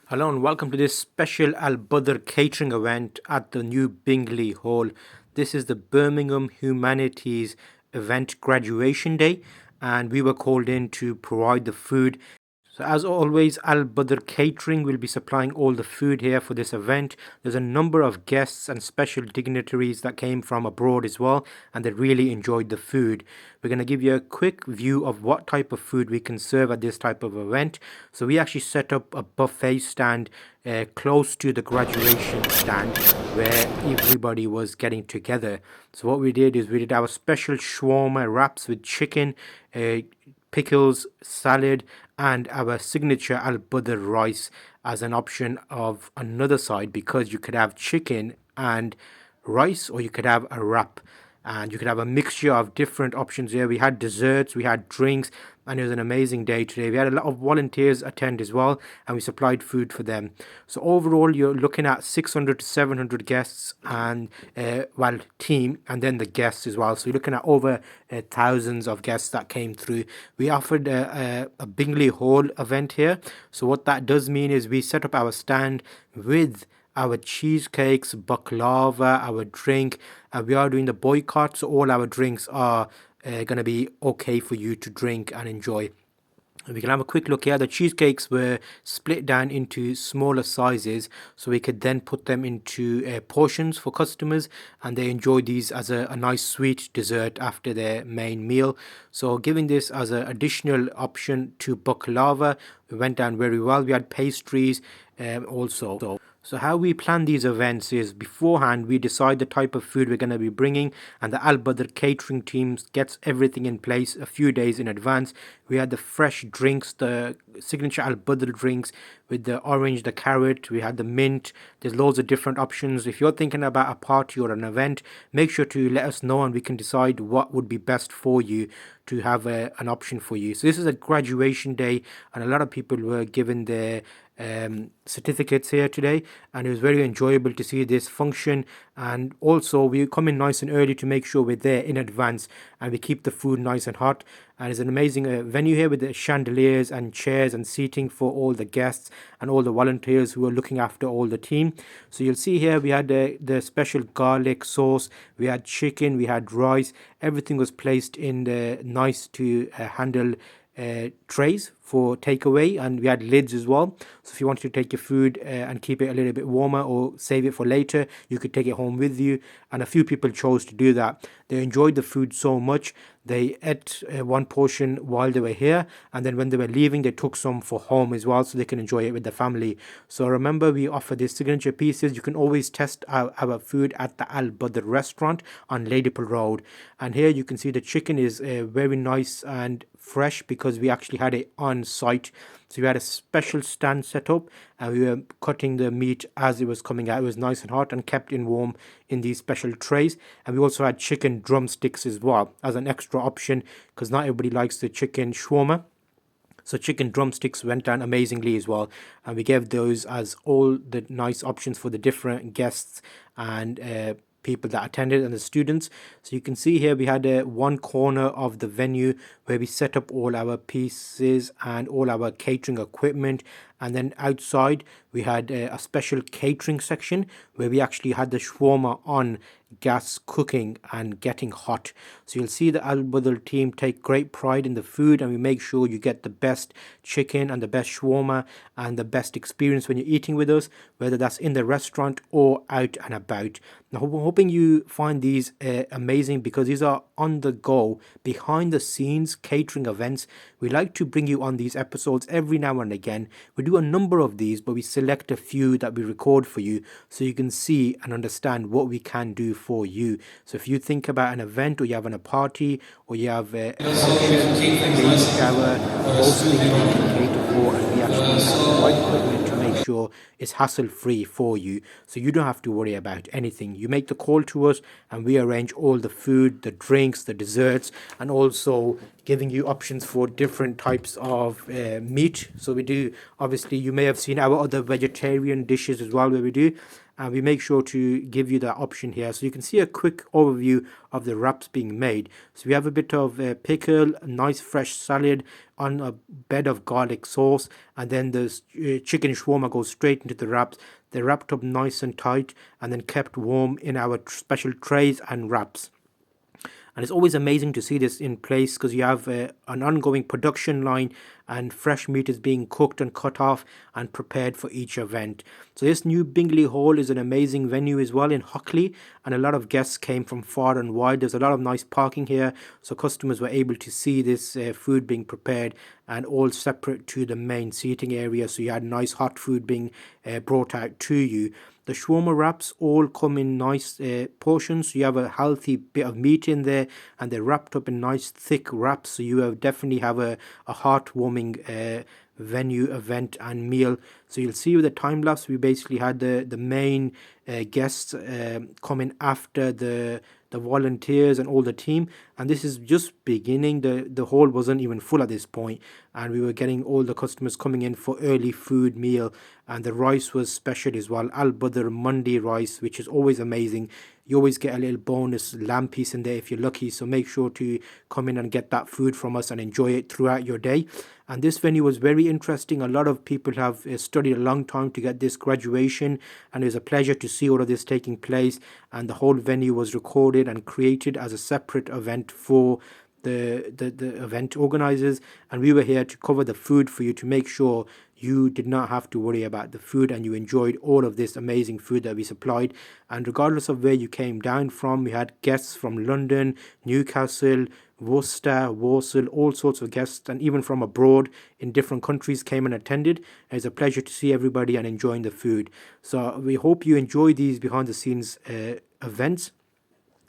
Hello and welcome to this special Bader Catering event at the new Bingley Hall. This is the Birmingham Humanities event graduation day, and we were called in to provide the food. So as always, Bader Catering will be supplying all the food here for this event. There's a number of guests and special dignitaries that came from abroad as well, and they really enjoyed the food. We're going to give you a quick view of what type of food we can serve at this type of event. So we actually set up a buffet stand close to the graduation stand where everybody was getting together. So what we did is we did our special shawarma wraps with chicken, pickles, salad, and our signature al-Badr rice as an option of another side, because you could have chicken and rice or you could have a wrap, and you could have a mixture of different options here. We had desserts, we had drinks, and it was an amazing day today. We had a lot of volunteers attend as well, and we supplied food for them. So overall, you're looking at 600 to 700 guests, and team, and then the guests as well. So you're looking at over thousands of guests that came through. We offered a Bingley Hall event here. So what that does mean is we set up our stand with our cheesecakes, baklava, our drink, and we are doing the boycott, so all our drinks are going to be okay for you to drink and enjoy. We can have a quick look here. The cheesecakes were split down into smaller sizes, so we could then put them into portions for customers, and they enjoy these as a nice sweet dessert after their main meal. So giving this as an additional option to baklava, it went down very well. We had pastries also. So how we plan these events is beforehand we decide the type of food we're going to be bringing, and the Badr catering team gets everything in place a few days in advance. We had the fresh drinks, the signature Badr drinks with the orange, the carrot, we had the mint. There's loads of different options. If you're thinking about a party or an event, make sure to let us know and we can decide what would be best for you to have an option for you. So this is a graduation day, and a lot of people were given their certificates here today, and it was very enjoyable to see this function. And also we come in nice and early to make sure we're there in advance, and we keep the food nice and hot. And it's an amazing venue here with the chandeliers and chairs and seating for all the guests and all the volunteers who are looking after all the team. So you'll see here we had the special garlic sauce, we had chicken, we had rice. Everything was placed in the nice to handle trays for takeaway, and we had lids as well. So if you wanted to take your food and keep it a little bit warmer or save it for later, you could take it home with you. And a few people chose to do that. They enjoyed the food so much, they ate one portion while they were here, and then when they were leaving they took some for home as well so they can enjoy it with the family. So remember, we offer these signature pieces. You can always test our food at the Badr restaurant on Ladypool Rd. And here you can see the chicken is very nice and fresh because we actually had it on site. So we had a special stand set up, and we were cutting the meat as it was coming out. It was nice and hot and kept in warm in these special trays. And we also had chicken drumsticks as well as an extra option, because not everybody likes the chicken shawarma. So chicken drumsticks went down amazingly as well, and we gave those as all the nice options for the different guests and people that attended and the students. So you can see here we had one corner of the venue where we set up all our pieces and all our catering equipment, and then outside we had a special catering section where we actually had the shawarma on gas cooking and getting hot. So you'll see the Al Badr team take great pride in the food, and we make sure you get the best chicken and the best shawarma and the best experience when you're eating with us, whether that's in the restaurant or out and about. Now, we're hoping you find these amazing, because these are on the go, behind the scenes catering events. We like to bring you on these episodes every now and again. We do a number of these, but we select a few that we record for you so you can see and understand what we can do for you. So if you think about an event, or you're having a party, or you have a function, a baby shower, most things we can cater for, and we actually have the right equipment to make sure it's hassle-free for you, so you don't have to worry about anything. You make the call to us, and we arrange all the food, the drinks, the desserts, and also giving you options for different types of meat. So we do, obviously, you may have seen our other vegetarian dishes as well, where we do. and we make sure to give you that option here. So you can see a quick overview of the wraps being made. So we have a bit of pickle, a nice fresh salad on a bed of garlic sauce, and then the chicken shawarma goes straight into the wraps. They're wrapped up nice and tight and then kept warm in our special trays and wraps. And it's always amazing to see this in place because you have an ongoing production line and fresh meat is being cooked and cut off and prepared for each event. So this new Bingley Hall is an amazing venue as well in Hockley, and a lot of guests came from far and wide. There's a lot of nice parking here, so customers were able to see this food being prepared, and all separate to the main seating area, so you had nice hot food being brought out to you. The shawarma wraps all come in nice portions. So you have a healthy bit of meat in there, and they're wrapped up in nice thick wraps. So you definitely have a heartwarming venue, event, and meal. So you'll see with the time lapse, we basically had the main guests coming after the volunteers and all the team, and this is just beginning. The hall wasn't even full at this point, and we were getting all the customers coming in for early food meal, and the rice was special as well, al Badr Mandi rice, which is always amazing. You always get a little bonus lamb piece in there if you're lucky, so make sure to come in and get that food from us and enjoy it throughout your day. And this venue was very interesting. A lot of people have studied a long time to get this graduation, and it was a pleasure to see all of this taking place. And the whole venue was recorded and created as a separate event for the event organizers, and we were here to cover the food for you to make sure you did not have to worry about the food and you enjoyed all of this amazing food that we supplied. And regardless of where you came down from, we had guests from London, Newcastle, Worcester, Warsaw, all sorts of guests, and even from abroad in different countries came and attended. It's a pleasure to see everybody and enjoying the food. So we hope you enjoy these behind the scenes events,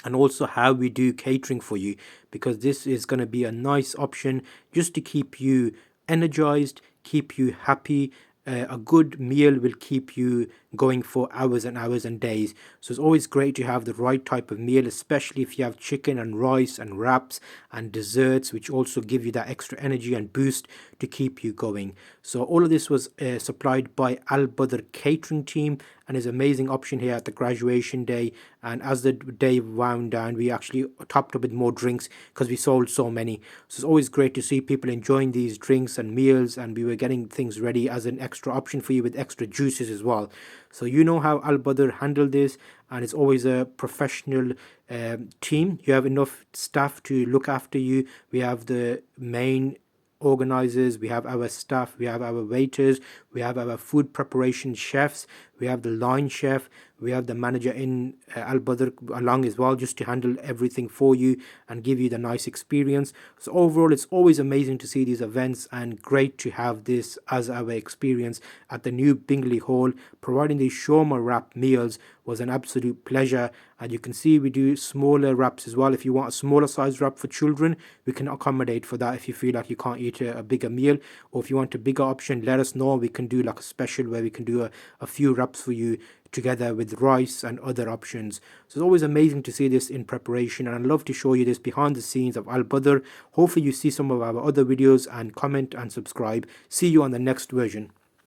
and also how we do catering for you, because this is going to be a nice option just to keep you energized, keep you happy. A good meal will keep you going for hours and hours and days. So it's always great to have the right type of meal, especially if you have chicken and rice and wraps and desserts, which also give you that extra energy and boost to keep you going. So all of this was supplied by Al Badr Catering team, and is an amazing option here at the graduation day. And as the day wound down, we actually topped up with more drinks because we sold so many. So it's always great to see people enjoying these drinks and meals, and we were getting things ready as an extra option for you with extra juices as well. So you know how Al Badr handled this, and it's always a professional team. You have enough staff to look after you. We have the main organizers, we have our staff, we have our waiters, we have our food preparation chefs, we have the line chef, we have the manager in Al Badr along as well, just to handle everything for you and give you the nice experience. So overall, it's always amazing to see these events, and great to have this as our experience at the new Bingley Hall. Providing these shawarma wrap meals was an absolute pleasure, and you can see we do smaller wraps as well. If you want a smaller size wrap for children, we can accommodate for that if you feel like you can't eat a bigger meal, or if you want a bigger option, let us know. We can do like a special where we can do a few wraps for you together with rice and other options. So it's always amazing to see this in preparation, and I'd love to show you this behind the scenes of Al Badr. Hopefully you see some of our other videos and comment and subscribe. See you on the next version.